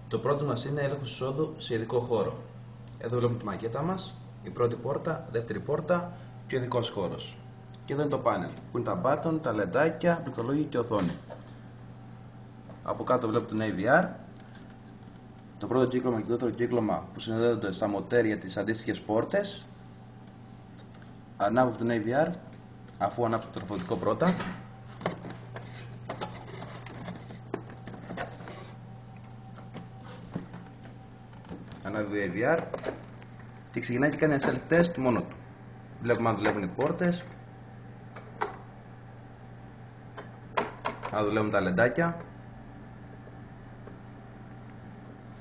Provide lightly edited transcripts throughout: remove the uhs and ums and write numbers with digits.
Το πρώτο μας είναι έλεγχος εισόδου σε ειδικό χώρο. Εδώ βλέπουμε τη μακέτα μας, η πρώτη πόρτα, δεύτερη πόρτα και ο ειδικός χώρος. Και εδώ είναι το πάνελ, που είναι τα button, τα λεντάκια, πληκτρολόγιο και οθόνη. Από κάτω βλέπουμε το AVR, το πρώτο κύκλωμα και το δεύτερο κύκλωμα που συνδέονται στα μοτέρια τις αντίστοιχες πόρτες. Ανάβω το AVR, αφού ανάψω το τροφοδοτικό πρώτα. Ανάβει το AVR και ξεκινάει και κάνει ένα self-test μόνο του. Βλέπουμε αν δουλεύουν οι πόρτες, αν δουλεύουν τα λεντάκια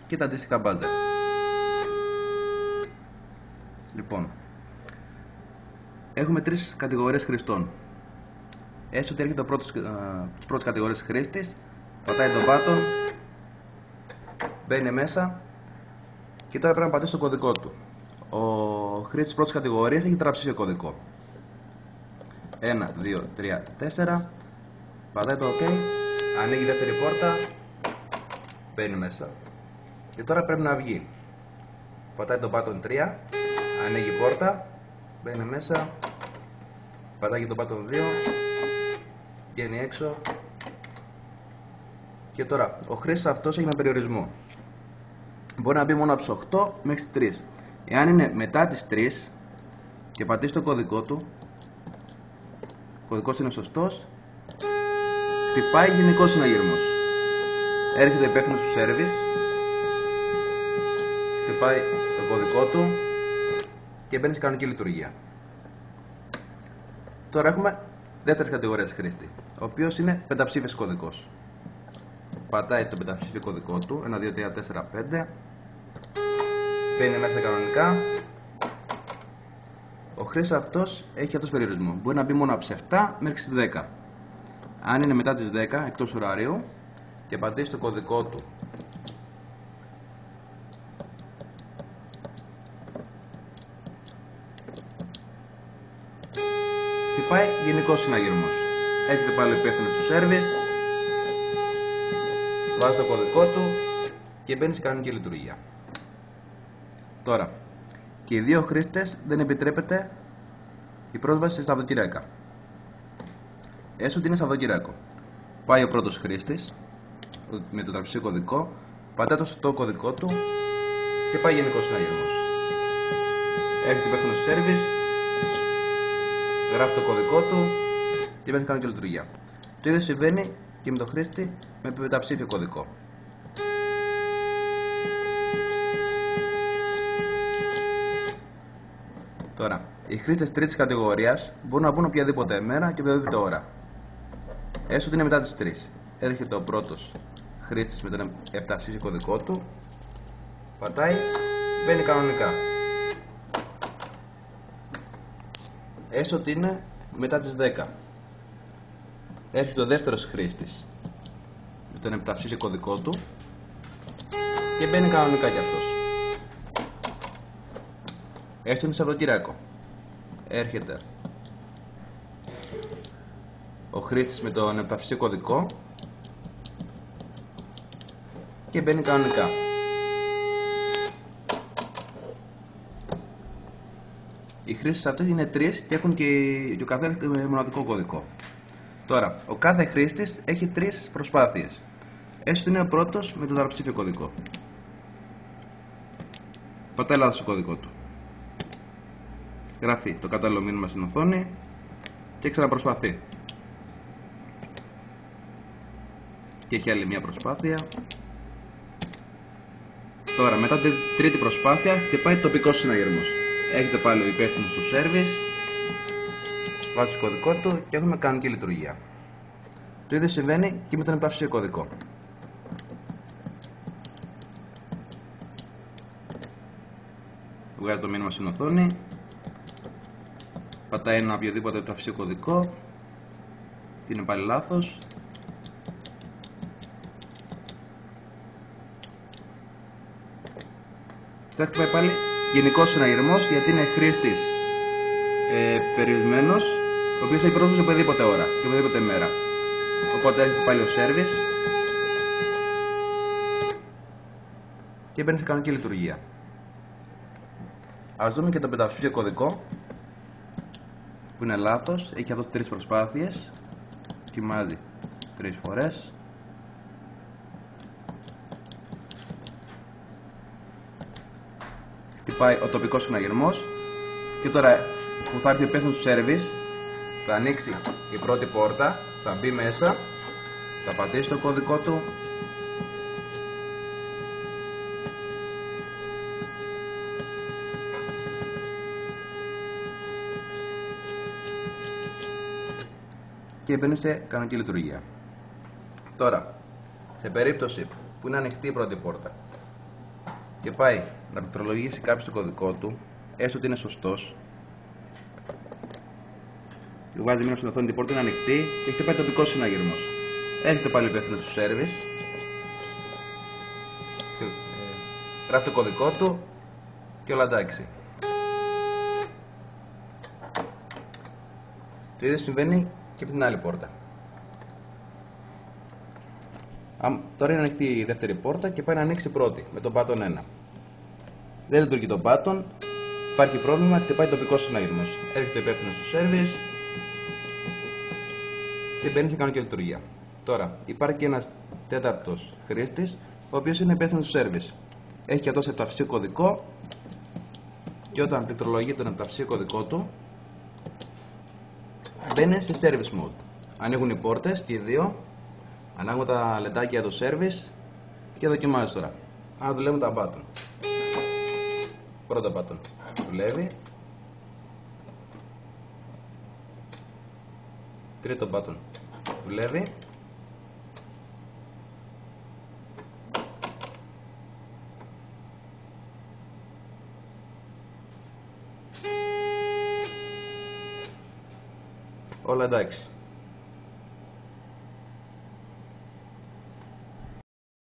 και τα αντίστοιχα buzzer. Λοιπόν, έχουμε τρεις κατηγορίες χρηστών. Έστω ότι έρχεται τις πρώτες κατηγορίες χρήστης, πατάει το button, μπαίνει μέσα και τώρα πρέπει να πατήσει το κωδικό του. Ο χρήστης της πρώτης κατηγορίας έχει τραψίσει κωδικό. 1, 2, 3, 4. Πατάει το OK, ανοίγει η δεύτερη πόρτα, μπαίνει μέσα. Και τώρα πρέπει να βγει. Πατάει το button 3, ανοίγει η πόρτα, μπαίνει μέσα. Πατάει και το button 2, βγαίνει έξω. Και τώρα ο χρήστης αυτός έχει ένα περιορισμό. Μπορεί να μπει μόνο από τις 8 μέχρι τις 3. Εάν είναι μετά τις 3 και πατήσει το κωδικό του, ο κωδικός είναι σωστός, χτυπάει γενικός συναγερμός. Έρχεται υπεύθυνος του service, χτυπάει το κωδικό του και μπαίνει σε κανονική λειτουργία. Τώρα έχουμε δεύτερη κατηγορία χρήστη, ο οποίος είναι πενταψήφιος κωδικός. Πατάει το πενταψήφιο κωδικό του, 1, 2, 3, 4, 5. Μπαίνει μέσα κανονικά. Ο χρήστης αυτός έχει αυτός περιορισμό. Μπορεί να μπει μόνο από τις 7 μέχρι τις 10. Αν είναι μετά τις 10, εκτός ωραρίου, και πατήσει το κωδικό του, χτυπάει γενικός συναγερμός. Έρχεται πάλι ο υπεύθυνος του service, βάζει το κωδικό του και μπαίνει σε κανονική λειτουργία. Τώρα, και οι δύο χρήστες δεν επιτρέπεται η πρόσβαση στα Σαββατοκύριακα. Έστω ότι είναι Σαββατοκύριακο. Πάει ο πρώτος χρήστης με το τραψί κωδικό, πατάει το σωστό κωδικό του και πάει γενικός συναγερμός. Έρχεται υπεύθυνος του service, γράφει το κωδικό του και μπαίνει σε κανονική λειτουργία. Το ίδιο συμβαίνει και με τον χρήστη με πενταψήφιο κωδικό. Τώρα, οι χρήστες τρίτης κατηγορίας μπορούν να μπουν οποιαδήποτε μέρα και οποιαδήποτε ώρα. Έστω ότι είναι μετά τις 3. Έρχεται ο πρώτος χρήστης με τον επταψήφιο κωδικό του, πατάει, μπαίνει κανονικά. Έστω ότι είναι μετά τις 10. Έρχεται ο δεύτερος χρήστης με τον επταψήφιο κωδικό του και μπαίνει κανονικά κι αυτός. Έστω είναι Σαββατοκύριακο. Έρχεται ο χρήστης με τον επταψήφιο κωδικό και μπαίνει κανονικά. Οι χρήστες αυτές είναι 3 και έχουν και ο καθένας μοναδικό κωδικό. Τώρα, ο κάθε χρήστης έχει 3 προσπάθειες. Έστω είναι ο πρώτος με τον τετραψήφιο κωδικό. Πατάει λάθος το κωδικό του. Γράφει το κατάλληλο μήνυμα στην οθόνη και ξαναπροσπαθεί. Και έχει άλλη μια προσπάθεια. Τώρα, μετά την τρίτη προσπάθεια, χτυπάει τοπικός συναγερμός. Έχετε πάλι ο υπεύθυνος του service, βάζει το κωδικό του και έχουμε κανονική λειτουργία. Το ίδιο συμβαίνει και με τον επταψήφιο κωδικό. Βγάζει το μήνυμα στην οθόνη, πατάει ένα οποιοδήποτε επταψήφιο κωδικό, είναι πάλι λάθος. Θα χτυπάει πάλι γενικός συναγερμός, γιατί είναι χρήστης περιορισμένος, ο οποίος έχει πρόσβαση οποιαδήποτε ώρα και οποιαδήποτε μέρα. Οπότε έρχεται πάλι ο service, και μπαίνει σε κανονική λειτουργία. Ας δούμε και το πενταψήφιο κωδικό που είναι λάθος, έχει αυτό 3 προσπάθειες, κοιμάζει 3 φορές. Χτυπάει ο τοπικός συναγερμός και τώρα που θα έρθει ο υπεύθυνος του service θα ανοίξει η πρώτη πόρτα, θα μπει μέσα, θα πατήσει το κωδικό του και μπαίνει σε κανονική λειτουργία. Τώρα, σε περίπτωση που είναι ανοιχτή η πρώτη πόρτα και πάει να πληκτρολογήσει κάποιος το κωδικό του, έστω ότι είναι σωστός, του βάζει μήνυμα στην οθόνη την πόρτα είναι ανοιχτή και χτυπάει τοπικός συναγερμός. Έρχεται πάλι ο υπεύθυνος του service, γράφει το κωδικό του και όλα εντάξει. Το ίδιο συμβαίνει και από την άλλη πόρτα. Τώρα είναι ανοιχτή η δεύτερη πόρτα και πάει να ανοίξει η πρώτη με τον button 1. Δεν λειτουργεί το button, υπάρχει πρόβλημα, χτυπάει τοπικός συναγερμός. Έρχεται ο υπεύθυνος του service και μπαίνει σε κανονική λειτουργία. Τώρα υπάρχει και ένας τέταρτος χρήστης, ο οποίος είναι υπεύθυνος του service. Έχει και αυτό επταψήφιο κωδικό και όταν πληκτρολογεί τον επταψήφιο κωδικό του, μπαίνει σε service mode. Ανοίγουν οι πόρτες και οι δύο, ανάγουν τα λεντάκια του service και δοκιμάζει τώρα. Αν δουλεύουν τα button. Πρώτο button δουλεύει. Τρίτο button δουλεύει. Όλα εντάξει.